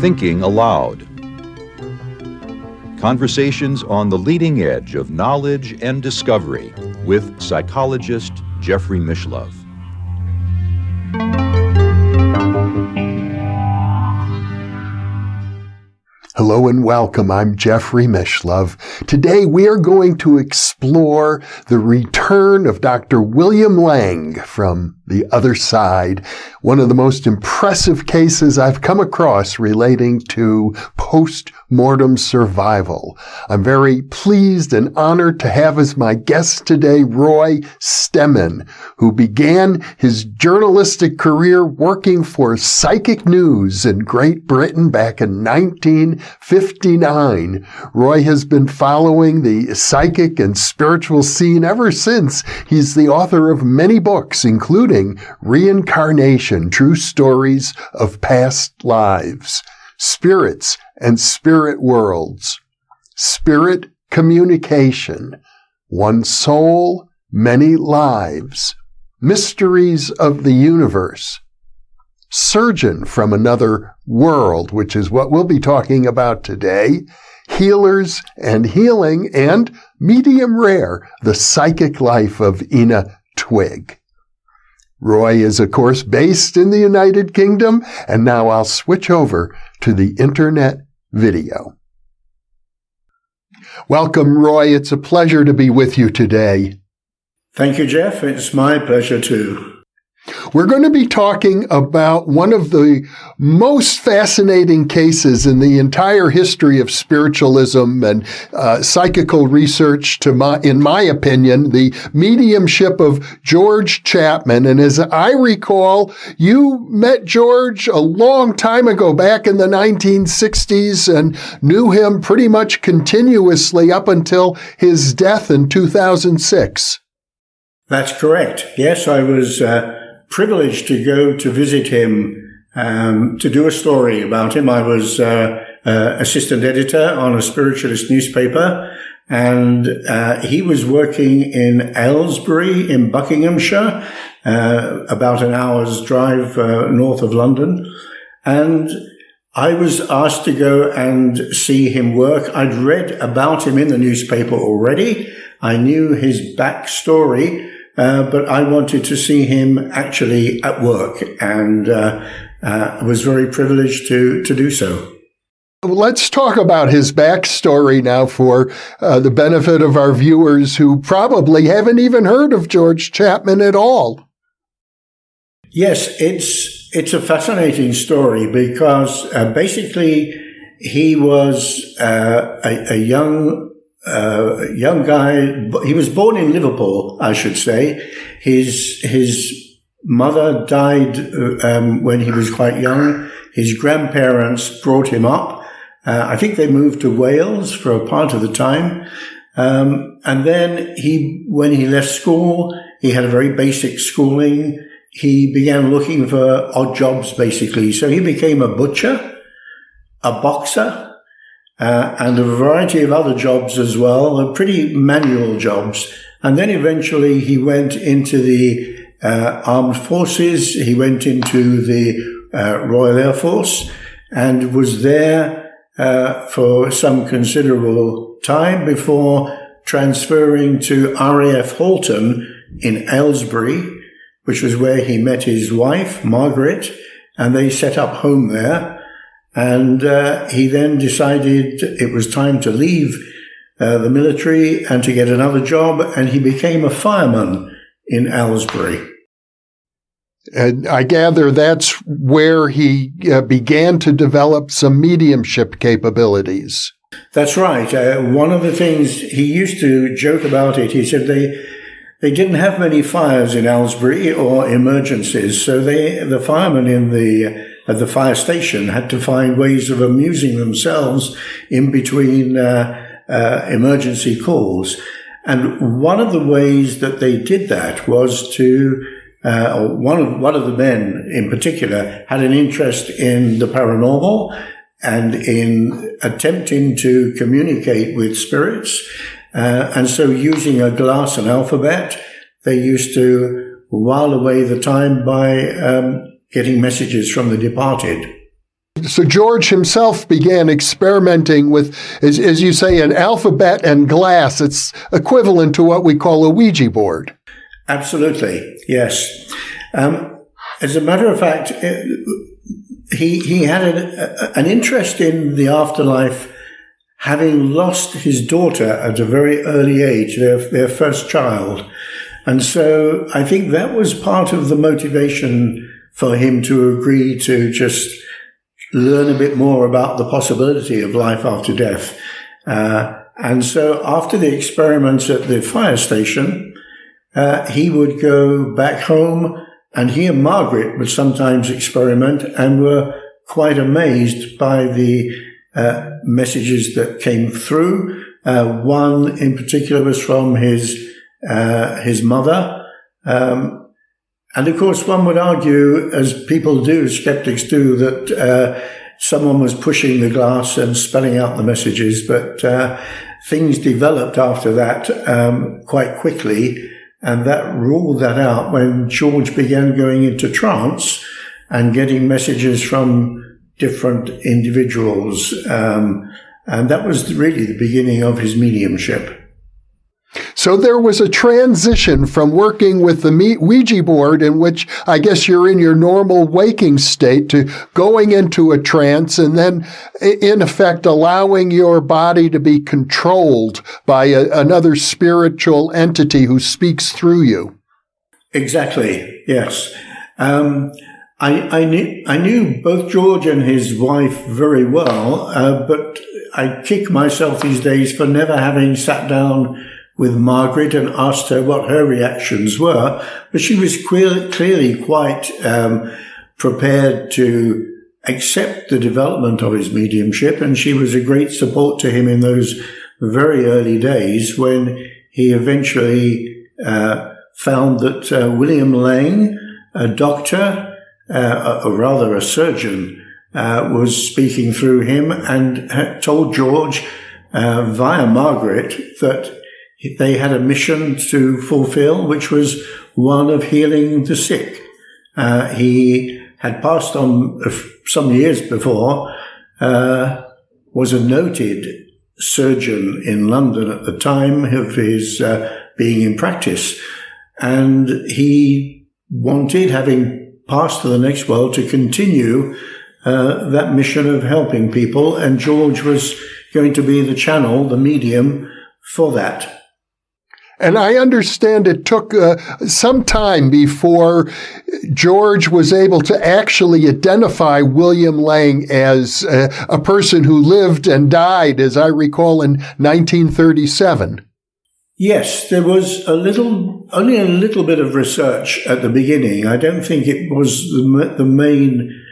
Thinking Aloud. Conversations on the leading edge of knowledge and discovery with psychologist Jeffrey Mishlove. Hello and welcome. I'm Jeffrey Mishlove. Today we are going to explore the return of Dr. William Lang from the other side, one of the most impressive cases I've come across relating to post-mortem survival. I'm very pleased and honored to have as my guest today Roy Stemmen, who began his journalistic career working for Psychic News in Great Britain back in 1959. Roy has been following the psychic and spiritual scene ever since. He's the author of many books, including Reincarnation, True Stories of Past Lives, Spirits and Spirit Worlds, Spirit Communication, One Soul, Many Lives, Mysteries of the Universe, Surgeon from Another World, which is what we'll be talking about today, Healers and Healing, and Medium Rare, The Psychic Life of Ina Twig. Roy is, of course, based in the United Kingdom, and now I'll switch over to the internet video. Welcome, Roy. It's a pleasure to be with you today. Thank you, Jeff. It's my pleasure too. We're going to be talking about one of the most fascinating cases in the entire history of spiritualism and psychical research, in my opinion, the mediumship of George Chapman. And as I recall, you met George a long time ago, back in the 1960s, and knew him pretty much continuously up until his death in 2006. That's correct. Yes, I was privileged to go to visit him to do a story about him. I was assistant editor on a spiritualist newspaper, and he was working in Aylesbury in Buckinghamshire, about an hour's drive north of London. And I was asked to go and see him work. I'd read about him in the newspaper already. I knew his backstory, but I wanted to see him actually at work, and was very privileged to do so. Let's talk about his backstory now for the benefit of our viewers who probably haven't even heard of George Chapman at all. Yes, it's a fascinating story because basically he was a young guy. He was born in Liverpool, I should say. His mother died when he was quite young. His grandparents brought him up. I think they moved to Wales for a part of the time. And then when he left school, he had a very basic schooling. He began looking for odd jobs, basically. So he became a butcher, a boxer, and a variety of other jobs as well, pretty manual jobs. And then eventually he went into the armed forces. He went into the Royal Air Force and was there for some considerable time before transferring to RAF Halton in Aylesbury, which was where he met his wife, Margaret, and they set up home there. And he then decided it was time to leave the military and to get another job, and he became a fireman in Aylesbury. And I gather that's where he began to develop some mediumship capabilities. That's right. One of the things he used to joke about it, he said they didn't have many fires in Aylesbury or emergencies, so the firemen at the fire station had to find ways of amusing themselves in between emergency calls. And one of the ways that they did that was to one of the men in particular had an interest in the paranormal and in attempting to communicate with spirits. And so using a glass and alphabet, they used to while away the time by getting messages from the departed. So George himself began experimenting with, as you say, an alphabet and glass. It's equivalent to what we call a Ouija board. Absolutely, yes. As a matter of fact, he had an interest in the afterlife, having lost his daughter at a very early age, their first child. And so I think that was part of the motivation for him to agree to just learn a bit more about the possibility of life after death. And so after the experiments at the fire station, he would go back home, and he and Margaret would sometimes experiment and were quite amazed by the messages that came through. One in particular was from his mother. And of course, one would argue, as people do, skeptics do, that someone was pushing the glass and spelling out the messages. But things developed after that quite quickly, and that ruled that out when George began going into trance and getting messages from different individuals. And that was really the beginning of his mediumship. So there was a transition from working with the Ouija board, in which I guess you're in your normal waking state, to going into a trance and then, in effect, allowing your body to be controlled by another spiritual entity who speaks through you. Exactly, yes. I knew both George and his wife very well, but I kick myself these days for never having sat down with Margaret and asked her what her reactions were. But she was clearly quite prepared to accept the development of his mediumship, and she was a great support to him in those very early days when he eventually found that William Lang, a doctor, or rather a surgeon, was speaking through him and had told George via Margaret that they had a mission to fulfill, which was one of healing the sick. He had passed on some years before, was a noted surgeon in London at the time of his being in practice. And he wanted, having passed to the next world, to continue that mission of helping people. And George was going to be the channel, the medium for that. And I understand it took some time before George was able to actually identify William Lang as a person who lived and died, as I recall, in 1937. Yes, there was only a little bit of research at the beginning. I don't think it was the main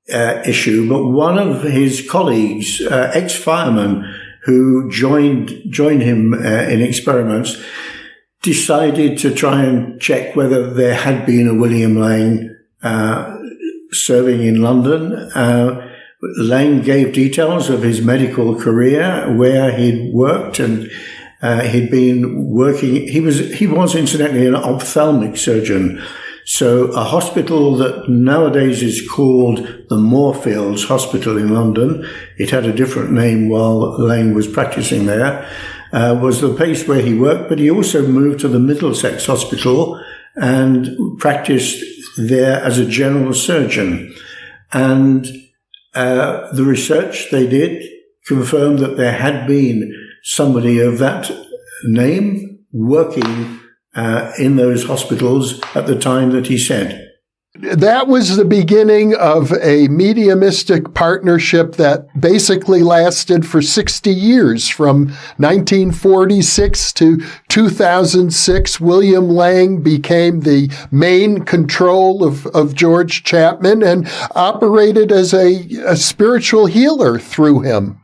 issue, but one of his colleagues, ex-fireman, who joined him in experiments, decided to try and check whether there had been a William Lang serving in London. Lang gave details of his medical career, where he'd worked, and he'd been working. He was incidentally an ophthalmic surgeon. So a hospital that nowadays is called the Moorfields Hospital in London, it had a different name while Lang was practicing there, was the place where he worked, but he also moved to the Middlesex Hospital and practiced there as a general surgeon. And the research they did confirmed that there had been somebody of that name working in those hospitals at the time that he said. That was the beginning of a mediumistic partnership that basically lasted for 60 years. From 1946 to 2006, William Lang became the main control of George Chapman and operated as a spiritual healer through him.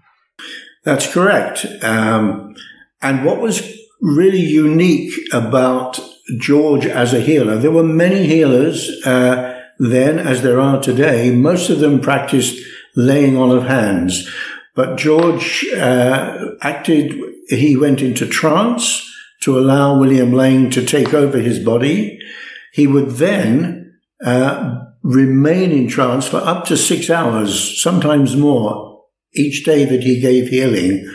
That's correct. And what was really unique about George as a healer, there were many healers then as there are today. Most of them practiced laying on of hands. But George he went into trance to allow William Lang to take over his body. He would then remain in trance for up to 6 hours, sometimes more, each day that he gave healing.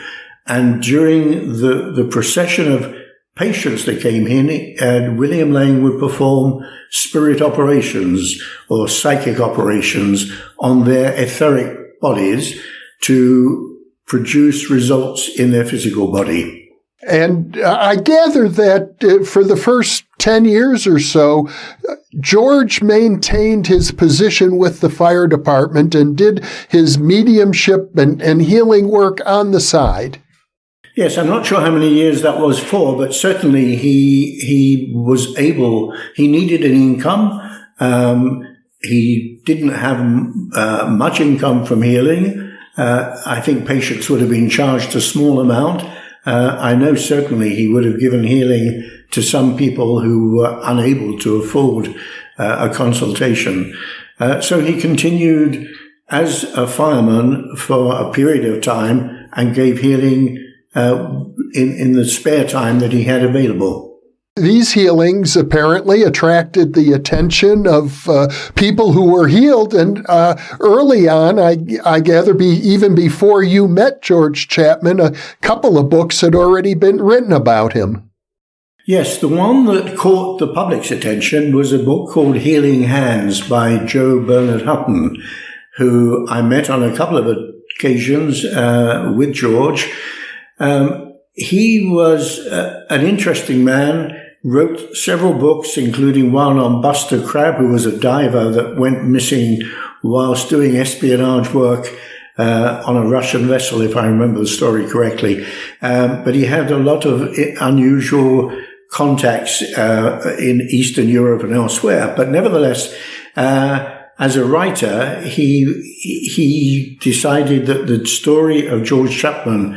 And during the procession of patients that came in, William Lang would perform spirit operations or psychic operations on their etheric bodies to produce results in their physical body. And I gather that for the first 10 years or so, George maintained his position with the fire department and did his mediumship and healing work on the side. Yes, I'm not sure how many years that was for, but certainly he was able, he needed an income. He didn't have much income from healing. I think patients would have been charged a small amount. I know certainly he would have given healing to some people who were unable to afford a consultation. So he continued as a fireman for a period of time and gave healing in the spare time that he had available. These healings apparently attracted the attention of people who were healed, and early on, I gather, even before you met George Chapman, a couple of books had already been written about him. Yes, the one that caught the public's attention was a book called Healing Hands by Joe Bernard Hutton, who I met on a couple of occasions with George. He was an interesting man, wrote several books, including one on Buster Crabbe, who was a diver that went missing whilst doing espionage work on a Russian vessel, if I remember the story correctly. But he had a lot of unusual contacts in Eastern Europe and elsewhere. But nevertheless, as a writer, he decided that the story of George Chapman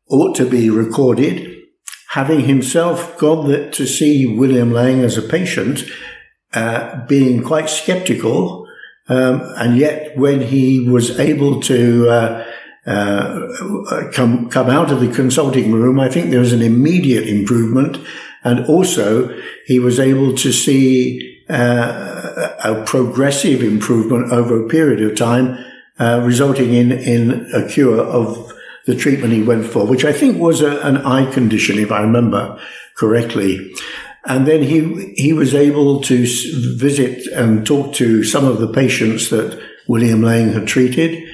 ought to be recorded. Having himself gone to see William Lang as a patient, being quite skeptical, and yet when he was able to come out of the consulting room, I think there was an immediate improvement, and also he was able to see a progressive improvement over a period of time, resulting in a cure of the treatment he went for, which I think was an eye condition, if I remember correctly. And then he was able to visit and talk to some of the patients that William Lang had treated.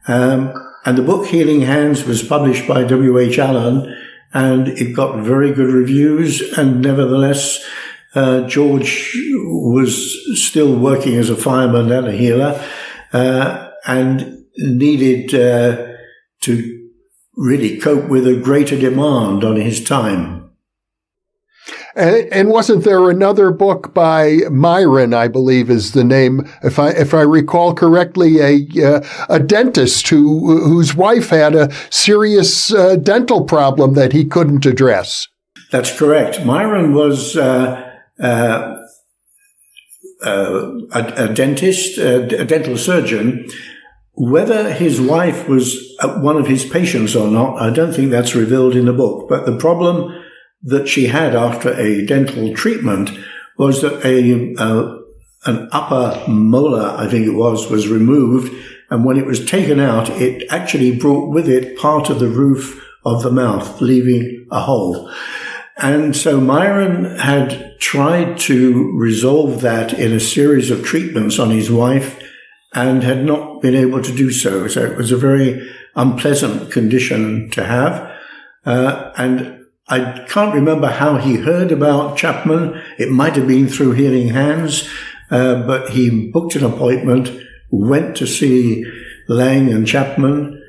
And the book Healing Hands was published by W.H. Allen, and it got very good reviews. And nevertheless, George was still working as a fireman and a healer, and needed to really cope with a greater demand on his time. And wasn't there another book by Myron, I believe is the name, if I recall correctly, a dentist whose wife had a serious dental problem that he couldn't address? That's correct. Myron was a dentist, a dental surgeon. Whether his wife was one of his patients or not, I don't think that's revealed in the book. But the problem that she had after a dental treatment was that an upper molar, I think it was removed. And when it was taken out, it actually brought with it part of the roof of the mouth, leaving a hole. And so Myron had tried to resolve that in a series of treatments on his wife, and had not been able to do so. So it was a very unpleasant condition to have. And I can't remember how he heard about Chapman. It might have been through Healing Hands, but he booked an appointment, went to see Lang and Chapman.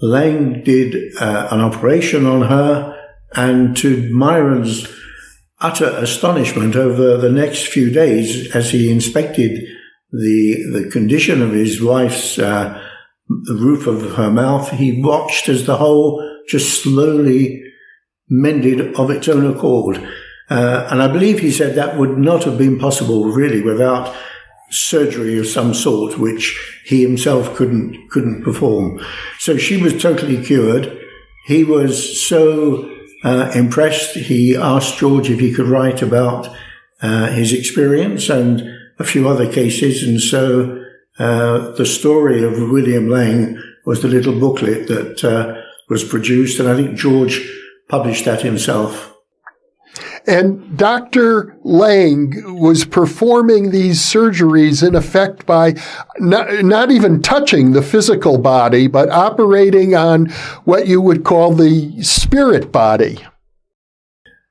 Lang did an operation on her, and to Myron's utter astonishment over the next few days, as he inspected the condition of his wife's, the roof of her mouth, he watched as the hole just slowly mended of its own accord. And I believe he said that would not have been possible really without surgery of some sort, which he himself couldn't perform. So she was totally cured. He was so impressed, he asked George if he could write about his experience and a few other cases. And so the story of William Lang was the little booklet that was produced, and I think George published that himself. And Dr. Lang was performing these surgeries, in effect, by not even touching the physical body, but operating on what you would call the spirit body.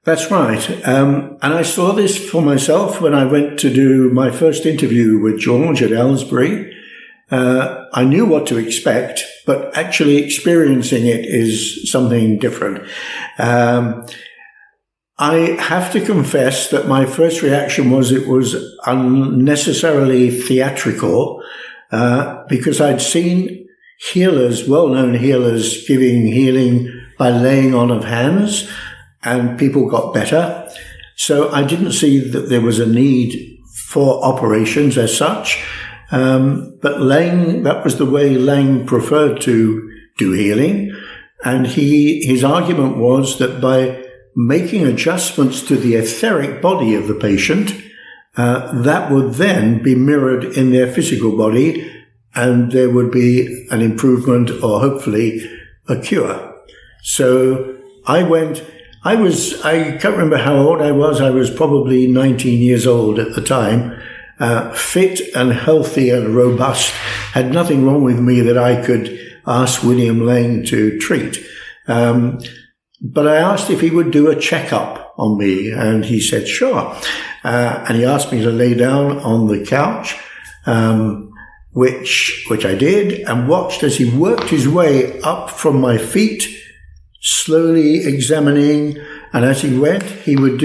That's right. And I saw this for myself when I went to do my first interview with George at Aylesbury. I knew what to expect, but actually experiencing it is something different. I have to confess that my first reaction was it was unnecessarily theatrical, because I'd seen healers, well-known healers, giving healing by laying on of hands, and people got better. So I didn't see that there was a need for operations as such. But Lang, that was the way Lang preferred to do healing. And his argument was that by making adjustments to the etheric body of the patient, that would then be mirrored in their physical body, and there would be an improvement or hopefully a cure. So I can't remember how old I was probably 19 years old at the time, fit and healthy and robust, had nothing wrong with me that I could ask William Lang to treat. But I asked if he would do a checkup on me, and he said, sure. And he asked me to lay down on the couch, which I did, and watched as he worked his way up from my feet, slowly examining, and as he went, he would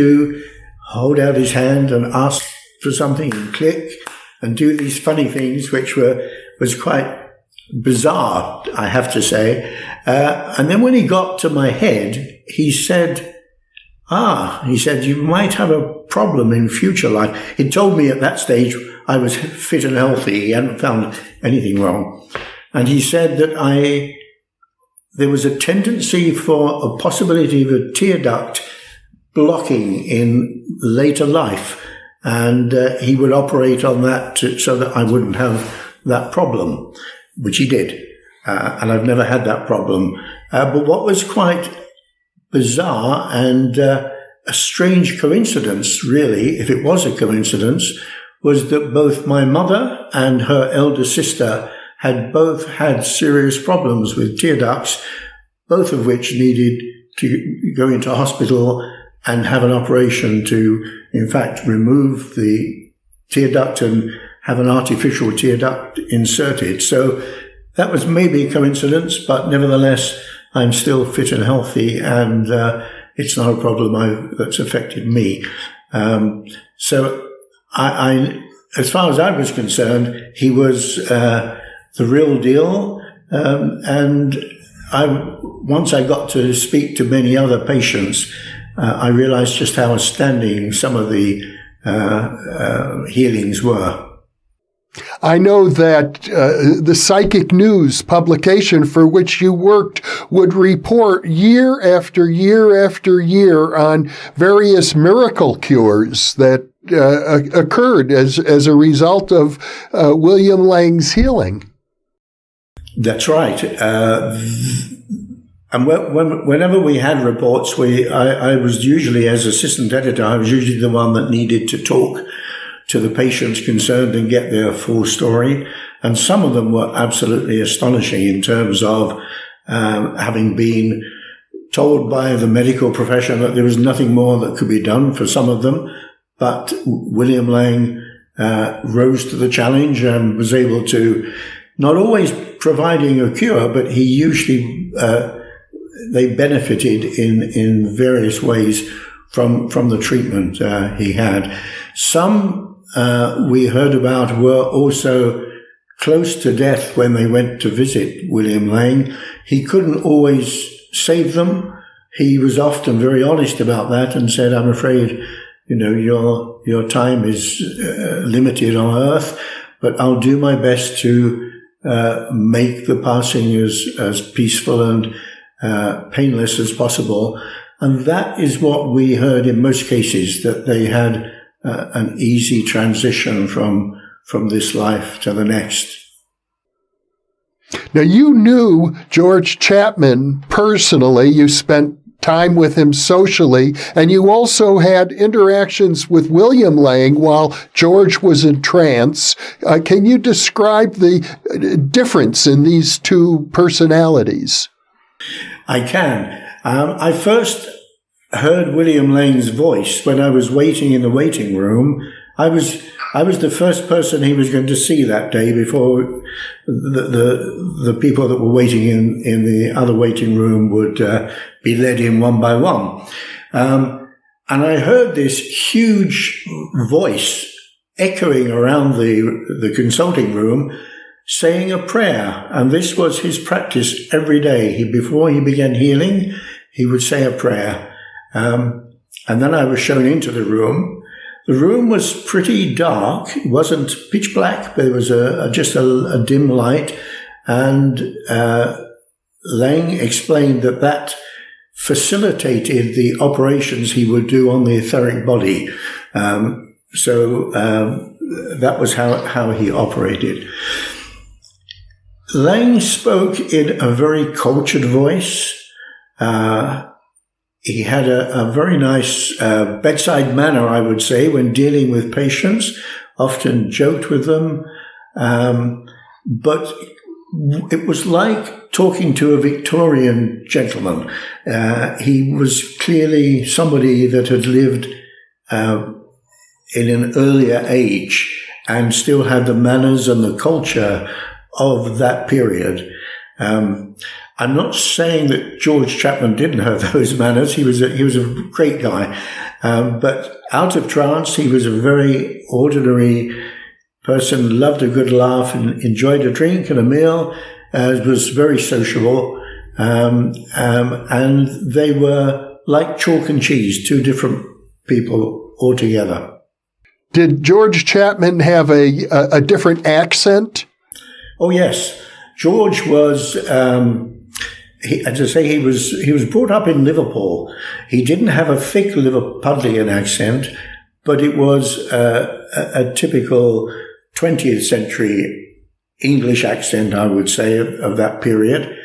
hold out his hand and ask for something and click and do these funny things, which was quite bizarre, I have to say. And then when he got to my head, he said, you might have a problem in future life. He told me at that stage I was fit and healthy. He hadn't found anything wrong. And he said that there was a tendency for a possibility of a tear duct blocking in later life. And he would operate on that so that I wouldn't have that problem, which he did. And I've never had that problem. But what was quite bizarre and a strange coincidence, really, if it was a coincidence, was that both my mother and her elder sister had both had serious problems with tear ducts, both of which needed to go into hospital and have an operation to, in fact, remove the tear duct and have an artificial tear duct inserted. So that was maybe a coincidence, but nevertheless, I'm still fit and healthy, and it's not a problem that's affected me. So I, as far as I was concerned, he was the real deal. And once I got to speak to many other patients, I realized just how outstanding some of the healings were. I know that the Psychic News publication for which you worked would report year after year after year on various miracle cures that occurred as a result of William Lang's healing. That's right. And whenever we had reports, I was usually, as assistant editor, I was usually the one that needed to talk to the patients concerned and get their full story. And some of them were absolutely astonishing in terms of having been told by the medical profession that there was nothing more that could be done for some of them. But William Lang rose to the challenge and was able to, not always providing a cure, but he usually, they benefited in various ways from the treatment he had. Some we heard about were also close to death when they went to visit William Lang. He couldn't always save them. He was often very honest about that and said, I'm afraid, your time is limited on earth, but I'll do my best to make the passing as peaceful and painless as possible. And that is what we heard in most cases, that they had an easy transition from this life to the next. Now, you knew George Chapman personally. You spent time with him socially, and you also had interactions with William Lang while George was in trance. Can you describe the difference in these two personalities? I can. I first heard William Lang's voice when I was waiting in the waiting room. I was the first person he was going to see that day before the people that were waiting in the other waiting room would be led in one by one. And I heard this huge voice echoing around the consulting room saying a prayer. And this was his practice every day. Before he began healing, he would say a prayer. And then I was shown into the room. The room was pretty dark. It wasn't pitch black, but there was just a dim light. And Lang explained that facilitated the operations he would do on the etheric body. So that was how he operated. Lang spoke in a very cultured voice. He had a very nice bedside manner, I would say, when dealing with patients, often joked with them. But it was like talking to a Victorian gentleman. He was clearly somebody that had lived in an earlier age and still had the manners and the culture of that period. I'm not saying that George Chapman didn't have those manners. He was a great guy. But out of trance, he was a very ordinary person, loved a good laugh and enjoyed a drink and a meal, was very sociable. And they were like chalk and cheese, two different people altogether. Did George Chapman have a different accent? Oh, yes. George was... as I say, he was brought up in Liverpool. He didn't have a thick Liverpudlian accent, but it was a typical 20th century English accent, I would say, of that period.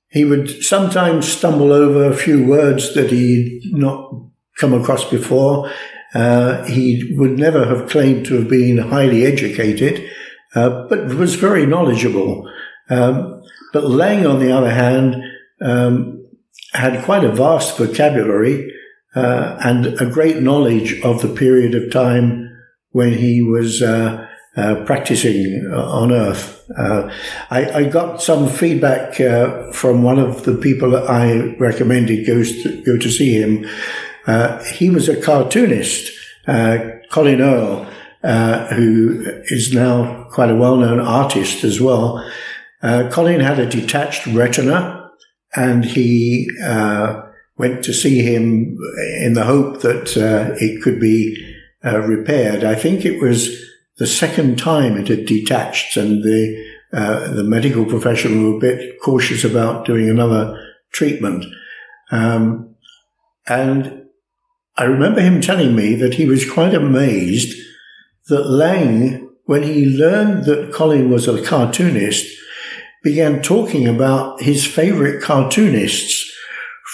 He would sometimes stumble over a few words that he'd not come across before. He would never have claimed to have been highly educated, but was very knowledgeable. But Lang, on the other hand, had quite a vast vocabulary and a great knowledge of the period of time when he was practicing on Earth. I got some feedback from one of the people that I recommended go to see him. He was a cartoonist, Colin Earle, who is now quite a well-known artist as well. Colin had a detached retina, and he went to see him in the hope that it could be repaired. I think it was the second time it had detached, and the medical profession were a bit cautious about doing another treatment. And I remember him telling me that he was quite amazed that Lang, when he learned that Colin was a cartoonist, began talking about his favorite cartoonists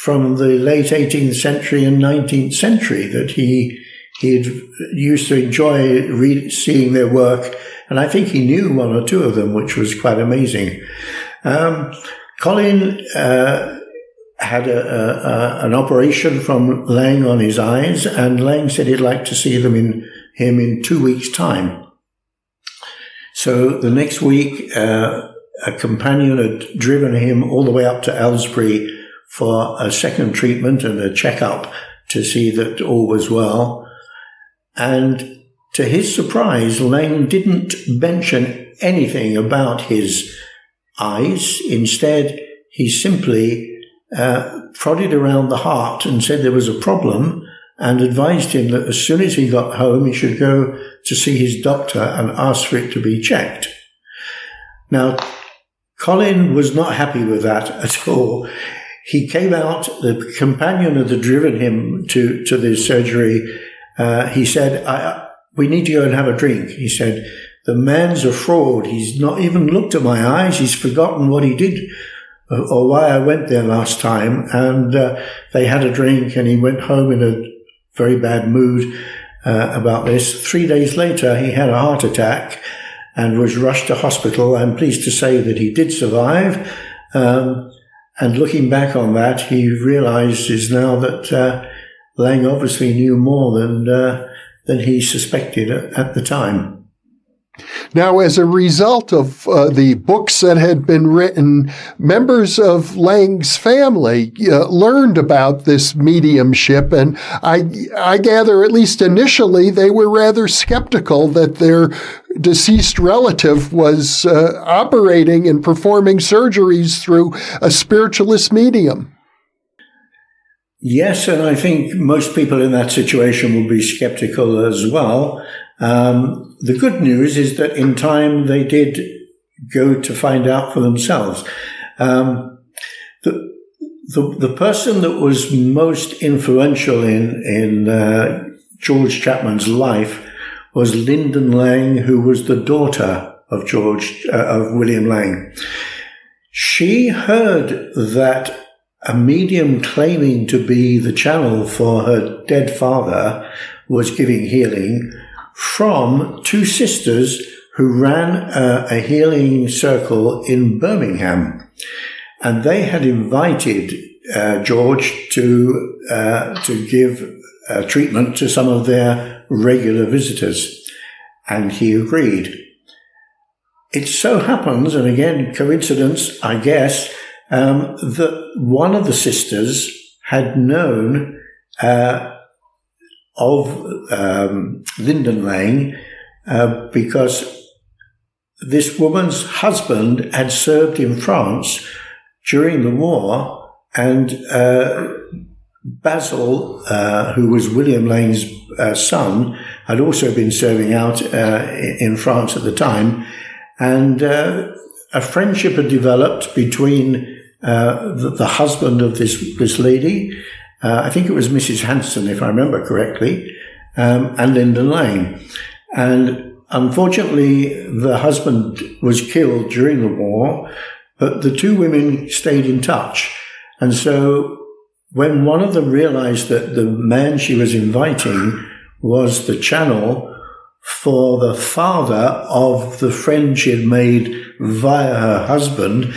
from the late 18th century and 19th century that he used to enjoy seeing their work. And I think he knew one or two of them, which was quite amazing. Colin had an operation from Lang on his eyes, and Lang said he'd like to see him in 2 weeks' time. So the next week, a companion had driven him all the way up to Aylesbury for a second treatment and a checkup to see that all was well. And to his surprise, Lang didn't mention anything about his eyes. Instead, he simply prodded around the heart and said there was a problem, and advised him that as soon as he got home, he should go to see his doctor and ask for it to be checked. Now, Colin was not happy with that at all. He came out, the companion had driven him to the surgery, he said, we need to go and have a drink. He said, the man's a fraud. He's not even looked at my eyes. He's forgotten what he did or why I went there last time. And they had a drink, and he went home in a very bad mood about this. 3 days later, he had a heart attack and was rushed to hospital. I'm pleased to say that he did survive. And looking back on that, he realizes now that Lang obviously knew more than he suspected at the time. Now, as a result of the books that had been written, members of Lang's family learned about this mediumship, and I gather, at least initially, they were rather skeptical that their deceased relative was operating and performing surgeries through a spiritualist medium. Yes, and I think most people in that situation will be skeptical as well. The good news is that in time they did go to find out for themselves. The person that was most influential in George Chapman's life was Lyndon Lang, who was the daughter of William Lang. She heard that a medium claiming to be the channel for her dead father was giving healing from two sisters who ran a healing circle in Birmingham. And they had invited George to give treatment to some of their regular visitors. And he agreed. It so happens, and again, coincidence, I guess, that one of the sisters had known of Lyndon Lang because this woman's husband had served in France during the war, and Basil, who was William Lang's son, had also been serving out in France at the time, and a friendship had developed between the husband of this lady, I think it was Mrs. Hanson, if I remember correctly, and Lyndon Lang. And unfortunately, the husband was killed during the war, but the two women stayed in touch. And so when one of them realized that the man she was inviting was the channel for the father of the friend she had made via her husband,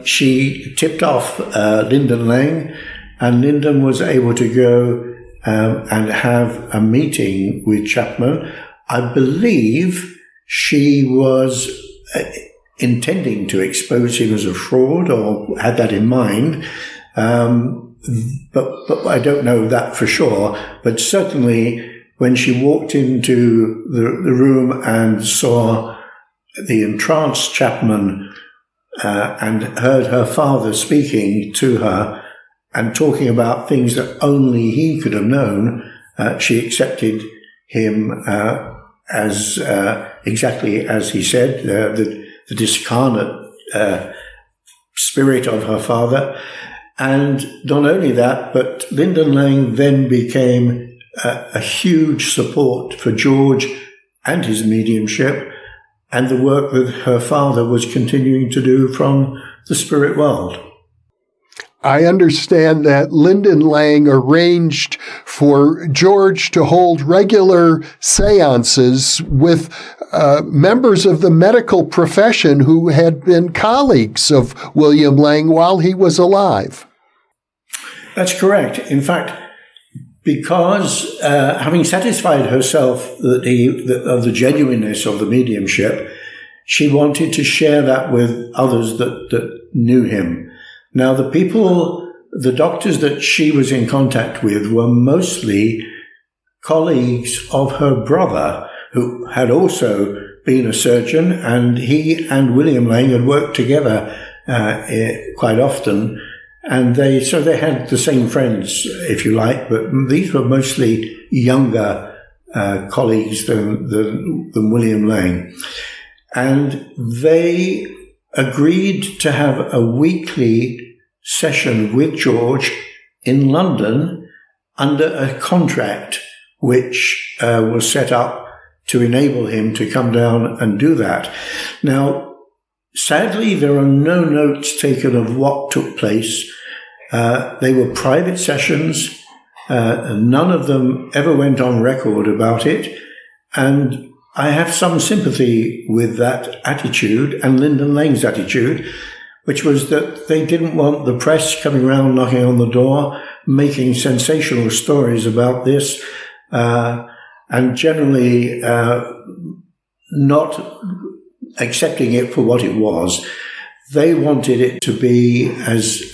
she tipped off Lyndon Lang, and Lyndon was able to go and have a meeting with Chapman. I believe she was intending to expose him as a fraud, or had that in mind, but I don't know that for sure. But certainly when she walked into the room and saw the entranced Chapman and heard her father speaking to her and talking about things that only he could have known, she accepted him as exactly as he said, the discarnate spirit of her father. And not only that, but Lyndon Lang then became a huge support for George and his mediumship, and the work that her father was continuing to do from the spirit world. I understand that Lyndon Lang arranged for George to hold regular seances with members of the medical profession who had been colleagues of William Lang while he was alive. That's correct. In fact, because having satisfied herself of the genuineness of the mediumship, she wanted to share that with others that knew him. Now, the doctors that she was in contact with were mostly colleagues of her brother, who had also been a surgeon, and he and William Lang had worked together quite often. And they had the same friends, if you like, but these were mostly younger colleagues than William Lang. And they agreed to have a weekly session with George in London under a contract which was set up to enable him to come down and do that. Now, sadly, there are no notes taken of what took place. They were private sessions. None of them ever went on record about it. And I have some sympathy with that attitude and Lyndon Lang's attitude, which was that they didn't want the press coming around knocking on the door, making sensational stories about this, and generally not accepting it for what it was. They wanted it to be as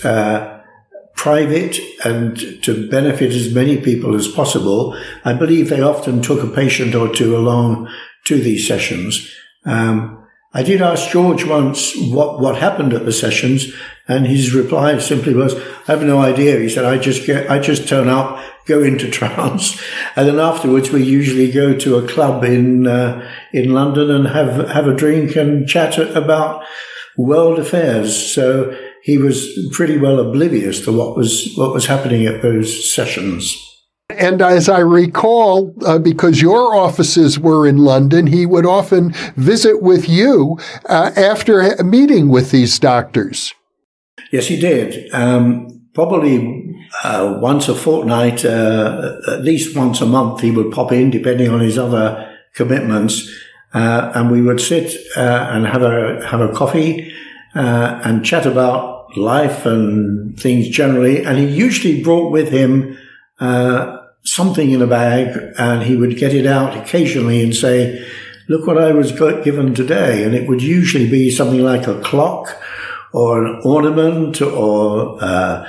private and to benefit as many people as possible. I believe they often took a patient or two along to these sessions. I did ask George once what happened at the sessions, and his reply simply was, "I have no idea." He said, "I just turn up, go into trance, and then afterwards we usually go to a club in London and have a drink and chat about world affairs." So he was pretty well oblivious to what was happening at those sessions. And as I recall, because your offices were in London, he would often visit with you after meeting with these doctors. Yes, he did. Probably once a fortnight, at least once a month, he would pop in, depending on his other commitments, and we would sit and have a coffee and chat about life and things generally. And he usually brought with him something in a bag, and he would get it out occasionally and say, "Look what I was given today." And it would usually be something like a clock or an ornament or a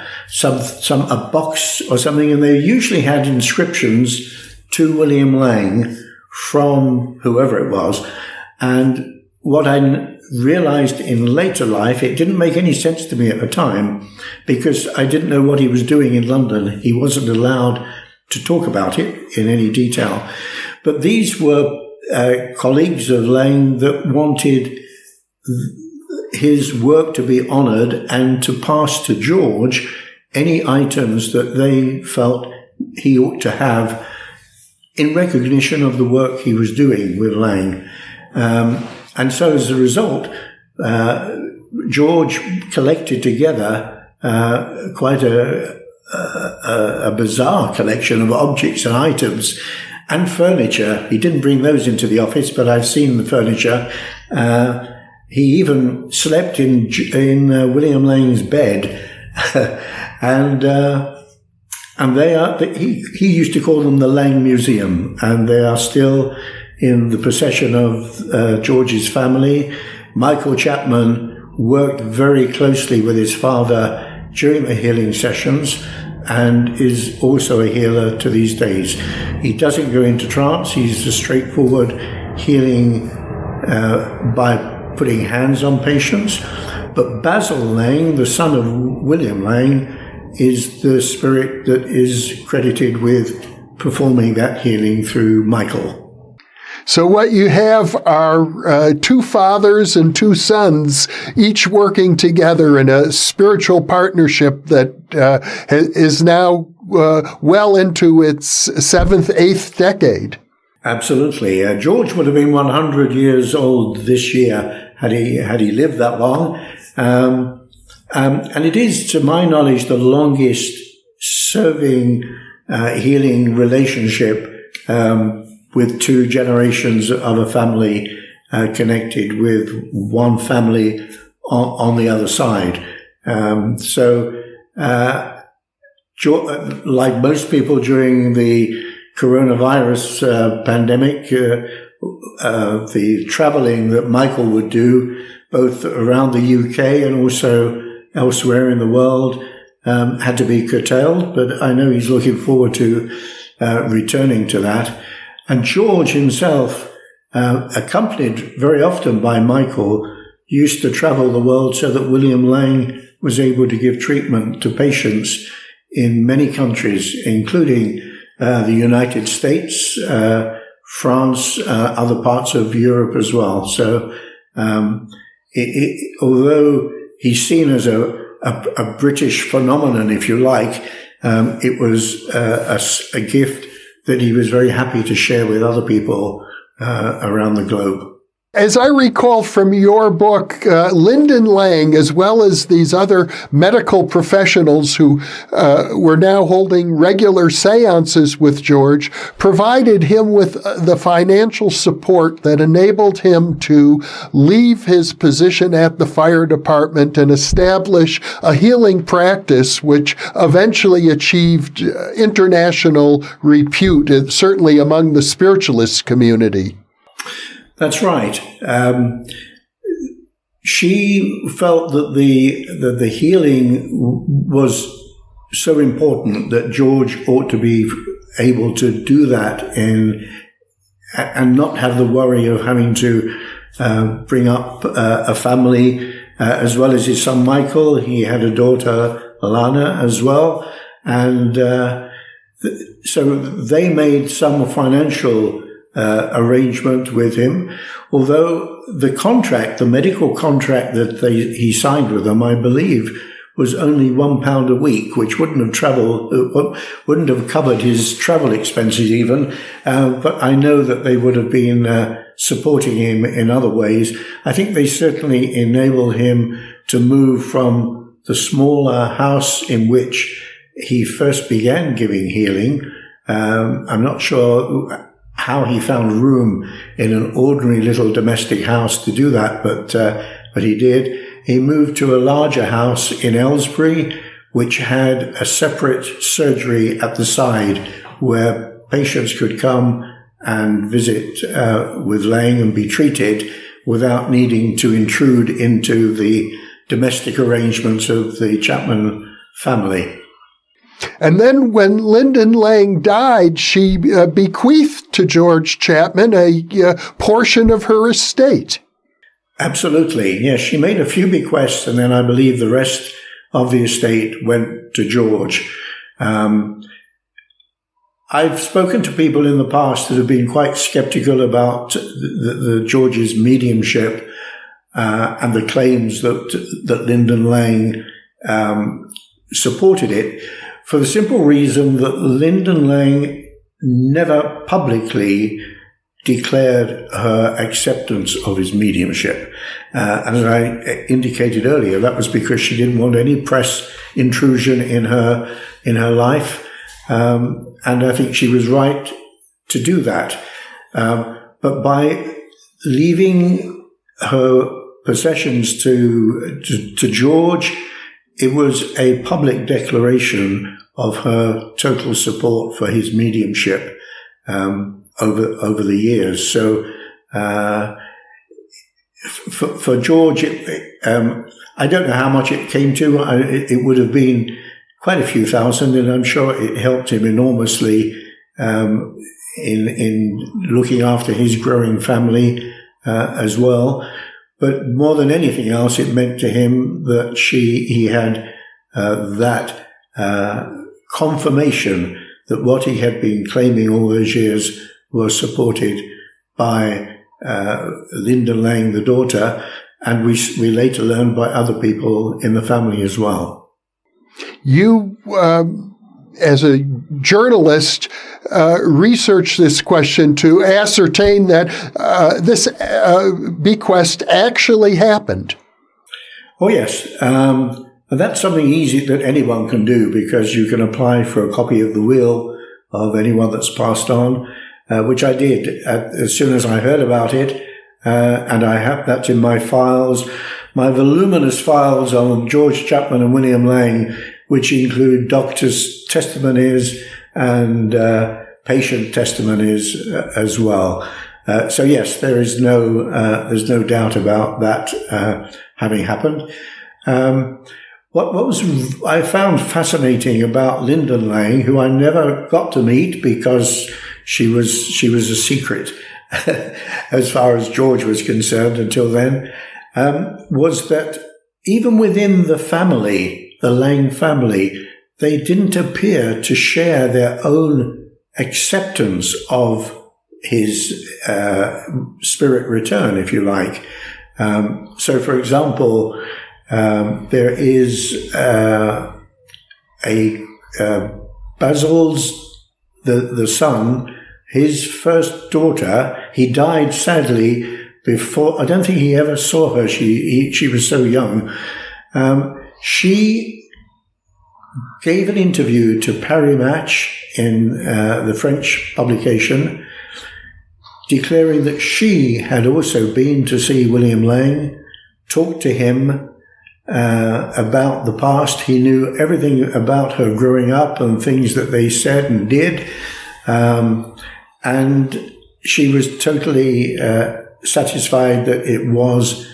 box or something. And they usually had inscriptions to William Lang from whoever it was. And what I realized in later life, it didn't make any sense to me at the time because I didn't know what he was doing in London. He wasn't allowed to talk about it in any detail. But these were colleagues of Lang that wanted his work to be honored and to pass to George any items that they felt he ought to have in recognition of the work he was doing with Lang. And so as a result, George collected together quite a bizarre collection of objects and items and furniture. He didn't bring those into the office, but I've seen the furniture. He even slept in William Lang's bed, and they are. He used to call them the Lang Museum, and they are still in the possession of George's family. Michael Chapman worked very closely with his father during the healing sessions and is also a healer to these days. He doesn't go into trance. He's a straightforward healing by putting hands on patients. But Basil Lang, the son of William Lang, is the spirit that is credited with performing that healing through Michael. So what you have are two fathers and two sons, each working together in a spiritual partnership that is now well into its seventh, eighth decade. Absolutely. George would have been 100 years old this year had he lived that long. And it is, to my knowledge, the longest serving healing relationship with two generations of a family connected with one family on the other side. Like most people during the coronavirus pandemic, the traveling that Michael would do, both around the UK and also elsewhere in the world, had to be curtailed. But I know he's looking forward to returning to that. And George himself, accompanied very often by Michael, used to travel the world so that William Lang was able to give treatment to patients in many countries, including the United States, France, other parts of Europe as well. So although he's seen as a British phenomenon, if you like, it was a gift that he was very happy to share with other people around the globe. As I recall from your book, Lyndon Lang, as well as these other medical professionals who were now holding regular seances with George, provided him with the financial support that enabled him to leave his position at the fire department and establish a healing practice which eventually achieved international repute, certainly among the spiritualist community. That's right. She felt that the healing was so important that George ought to be able to do that and not have the worry of having to bring up a family, as well as his son Michael. He had a daughter, Alana, as well. And so they made some financial arrangement with him, although the medical contract that he signed with them, I believe, was only £1 a week, which wouldn't have covered his travel expenses even. But I know that they would have been supporting him in other ways. I think they certainly enabled him to move from the smaller house in which he first began giving healing. I'm not sure how he found room in an ordinary little domestic house to do that, but he did. He moved to a larger house in Aylesbury, which had a separate surgery at the side where patients could come and visit with Lang and be treated without needing to intrude into the domestic arrangements of the Chapman family. And then when Lyndon Lang died, she bequeathed to George Chapman a portion of her estate. Absolutely. Yes, she made a few bequests, and then I believe the rest of the estate went to George. I've spoken to people in the past that have been quite skeptical about the George's mediumship and the claims that Lyndon Lang supported it, for the simple reason that Lyndon Lang never publicly declared her acceptance of his mediumship. And as I indicated earlier, that was because she didn't want any press intrusion in her life. And I think she was right to do that. But by leaving her possessions to George, it was a public declaration of her total support for his mediumship over the years. So for George, I don't know how much it came to. It would have been quite a few thousand, and I'm sure it helped him enormously in looking after his growing family as well. But more than anything else, it meant to him that he had that confirmation that what he had been claiming all those years was supported by Lyndon Lang, the daughter, and we later learned by other people in the family as well. You, as a journalist, researched this question to ascertain that this bequest actually happened. Oh, yes. And that's something easy that anyone can do, because you can apply for a copy of the will of anyone that's passed on, which I did as soon as I heard about it. And I have that in my files, my voluminous files on George Chapman and William Lang, which include doctors' testimonies and patient testimonies as well. So yes, there's no doubt about that having happened. What I found fascinating about Lyndon Lang, who I never got to meet because she was a secret as far as George was concerned until then, was that even within the family, the Lang family, they didn't appear to share their own acceptance of his spirit return, if you like. So, for example, there is Basil's the son, his first daughter, he died sadly before. I don't think he ever saw her. She was so young. She gave an interview to Paris Match in the French publication, declaring that she had also been to see William Lang, talked to him about the past. He knew everything about her growing up and things that they said and did. And she was totally satisfied that it was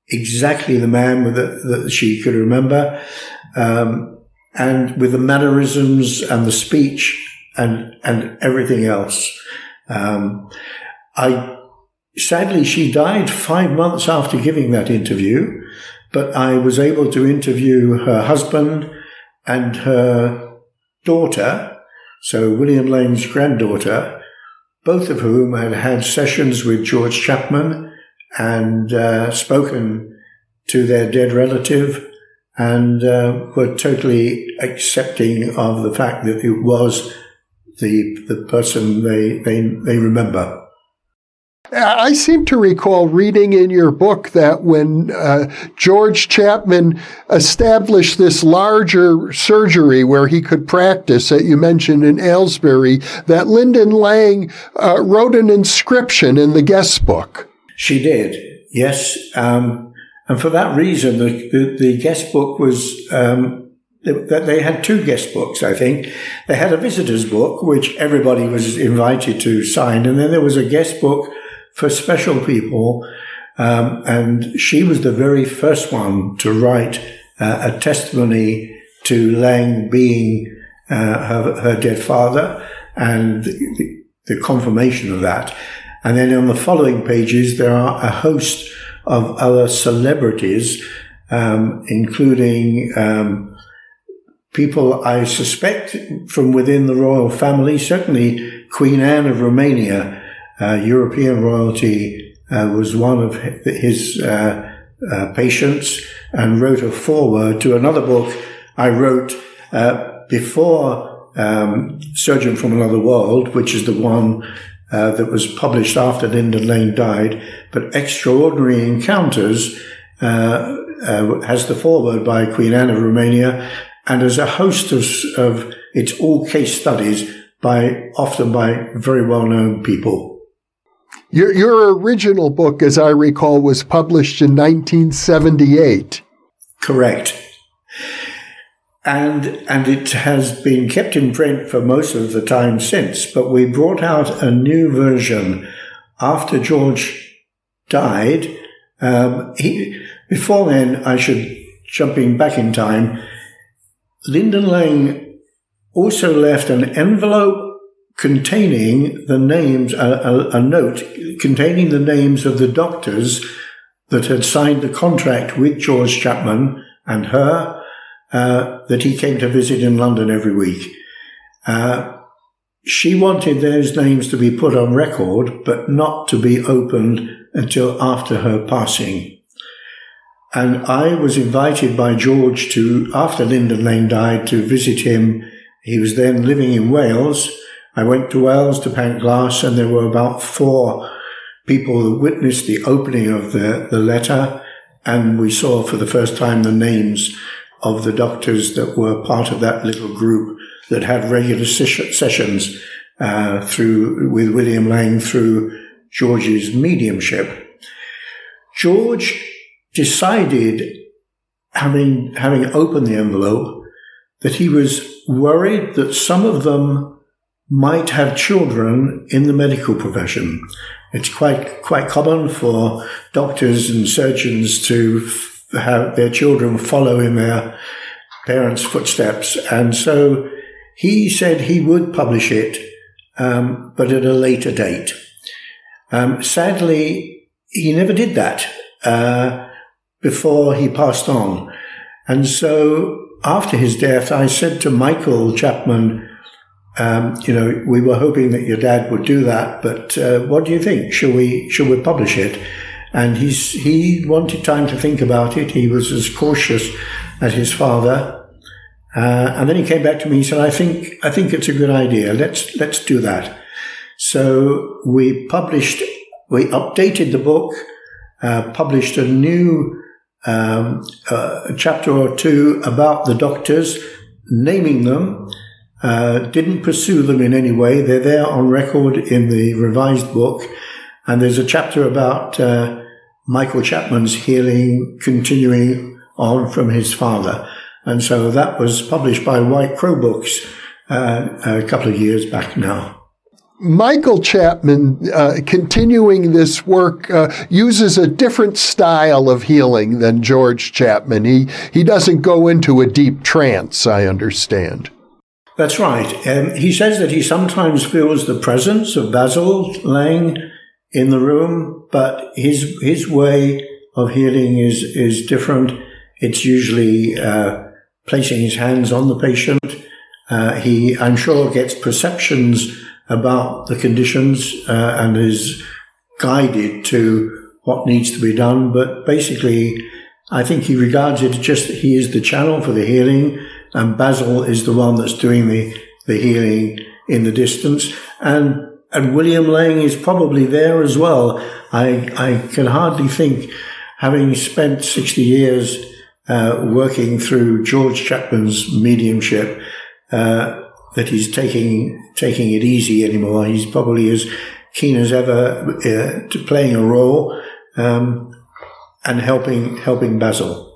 exactly the man that she could remember, and with the mannerisms and the speech and everything else. Sadly, she died 5 months after giving that interview, but I was able to interview her husband and her daughter, so William Lang's granddaughter, both of whom had had sessions with George Chapman and spoken to their dead relative, and were totally accepting of the fact that it was the person they remember. I seem to recall reading in your book that when George Chapman established this larger surgery where he could practice that you mentioned in Aylesbury, that Lyndon Lang wrote an inscription in the guest book. She did, yes. And for that reason, the guest book was... they had two guest books, I think. They had a visitor's book, which everybody was invited to sign, and then there was a guest book for special people, and she was the very first one to write a testimony to Lang being her dead father, and the confirmation of that. And then on the following pages, there are a host of other celebrities, including people I suspect from within the royal family, certainly Queen Anne of Romania. European royalty was one of his patients, and wrote a foreword to another book I wrote before Surgeon from Another World, which is the one that was published after Lyndon Lang died, but Extraordinary Encounters has the foreword by Queen Anne of Romania, and as a host of it's all case studies often by very well-known people. Your original book, as I recall, was published in 1978. Correct. And it has been kept in print for most of the time since, but we brought out a new version after George died. Before then, jumping back in time, Lyndon Lang also left an envelope containing the names, a note containing the names of the doctors that had signed the contract with George Chapman and her, that he came to visit in London every week. She wanted those names to be put on record, but not to be opened until after her passing. And I was invited by George after Lyndon Lang died, to visit him. He was then living in Wales. I went to Wales to Pantglas, and there were about 4 people who witnessed the opening of the letter, and we saw for the first time the names of the doctors that were part of that little group that had regular sessions with William Lang through George's mediumship. George decided, having opened the envelope, that he was worried that some of them might have children in the medical profession. It's quite common for doctors and surgeons to have their children follow in their parents' footsteps. And so he said he would publish it, but at a later date. Sadly, he never did that before he passed on. And so after his death, I said to Michael Chapman, we were hoping that your dad would do that, but what do you think? Should we publish it? And he wanted time to think about it. He was as cautious as his father, And then he came back to me and said, I think it's a good idea. Let's do that. So we updated the book, published a new chapter or two about the doctors, naming them, didn't pursue them in any way. They're there on record in the revised book. And there's a chapter about Michael Chapman's healing continuing on from his father. And so that was published by White Crow Books a couple of years back now. Michael Chapman, continuing this work, uses a different style of healing than George Chapman. He doesn't go into a deep trance, I understand. That's right. He says that he sometimes feels the presence of Basil Lang in the room, but his way of healing is different. It's usually placing his hands on the patient. He, I'm sure, gets perceptions about the conditions and is guided to what needs to be done. But basically, I think he regards it just that he is the channel for the healing, and Basil is the one that's doing the healing in the distance. And William Lang is probably there as well. I can hardly think, having spent 60 years working through George Chapman's mediumship, that he's taking it easy anymore. He's probably as keen as ever to playing a role and helping Basil.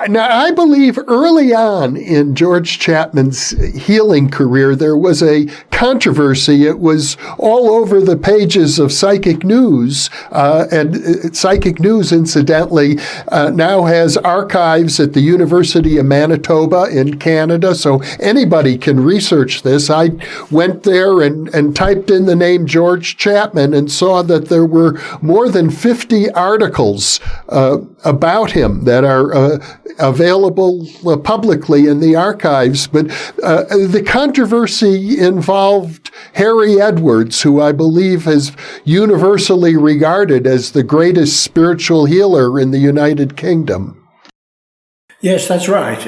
Now, I believe early on in George Chapman's healing career, there was a controversy. It was all over the pages of Psychic News, and Psychic News, incidentally, now has archives at the University of Manitoba in Canada, so anybody can research this. I went there and typed in the name George Chapman and saw that there were more than 50 articles about him that are available publicly in the archives. But the controversy involved Harry Edwards, who I believe is universally regarded as the greatest spiritual healer in the United Kingdom. Yes, that's right.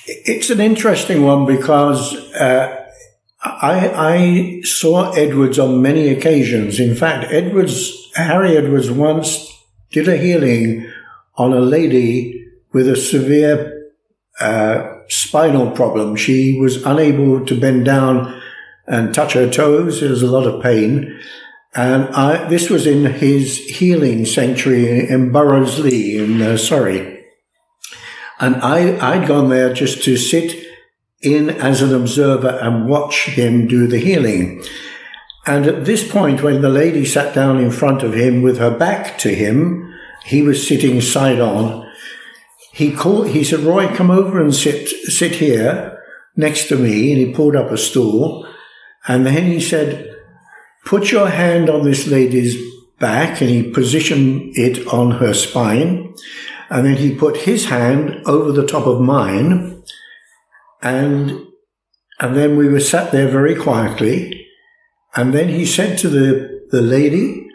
It's an interesting one because I saw Edwards on many occasions. In fact, Harry Edwards once did a healing on a lady with a severe spinal problem. She was unable to bend down and touch her toes. There was a lot of pain. And this was in his healing sanctuary in Burroughs-Lee in Surrey. And I'd gone there just to sit in as an observer and watch him do the healing. And at this point, when the lady sat down in front of him with her back to him, he was sitting side on. He said, "Roy, come over and sit here next to me." And he pulled up a stool. And then he said, "Put your hand on this lady's back." And he positioned it on her spine. And then he put his hand over the top of mine. And then we were sat there very quietly. And then he said to the lady,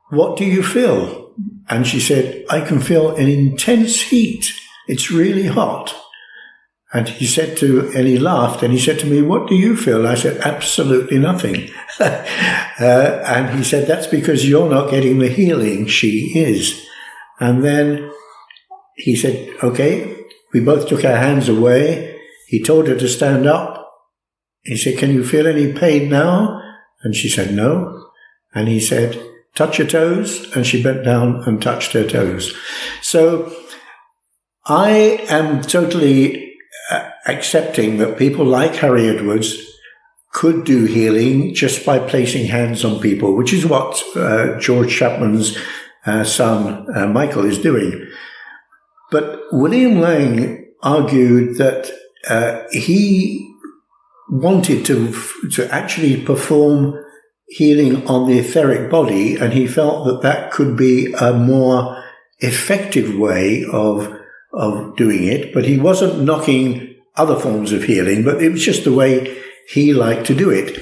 "What do you feel?" And she said, "I can feel an intense heat. It's really hot." And he laughed, and he said to me, "What do you feel?" I said, "Absolutely nothing." And he said, "That's because you're not getting the healing. She is." And then he said, "Okay." We both took our hands away. He told her to stand up. He said, "Can you feel any pain now?" And she said, "No." And he said, "Touch your toes," and she bent down and touched her toes. So I am totally accepting that people like Harry Edwards could do healing just by placing hands on people, which is what George Chapman's son, Michael, is doing. But William Lang argued that he wanted to actually perform healing on the etheric body, and he felt that could be a more effective way of doing it. But he wasn't knocking other forms of healing, but it was just the way he liked to do it.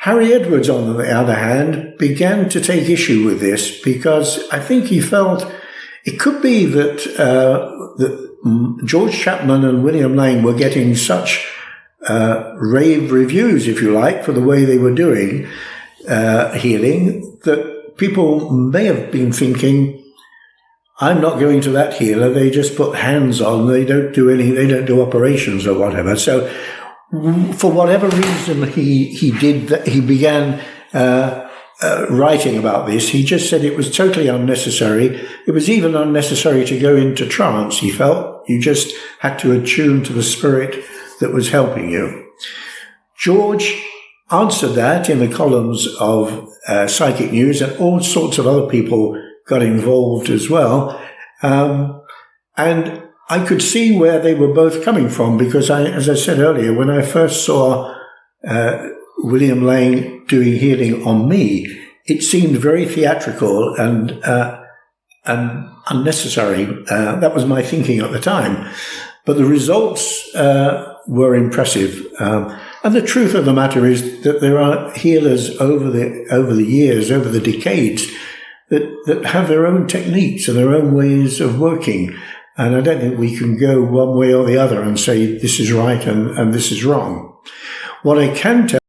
Harry Edwards, on the other hand, began to take issue with this because I think he felt it could be that George Chapman and William Lane were getting such rave reviews, if you like, for the way they were doing healing, that people may have been thinking, I'm not going to that healer. They just put hands on. They don't do operations or whatever. So, for whatever reason, he did that. He began writing about this. He just said it was totally unnecessary. It was even unnecessary to go into trance. He felt you just had to attune to the spirit that was helping you. George answered that in the columns of Psychic News, and all sorts of other people got involved as well. And I could see where they were both coming from, because as I said earlier, when I first saw William Lane doing healing on me, it seemed very theatrical and unnecessary. That was my thinking at the time. But the results were impressive. And the truth of the matter is that there are healers over the years, over the decades, that have their own techniques and their own ways of working. And I don't think we can go one way or the other and say this is right and this is wrong. What I can tell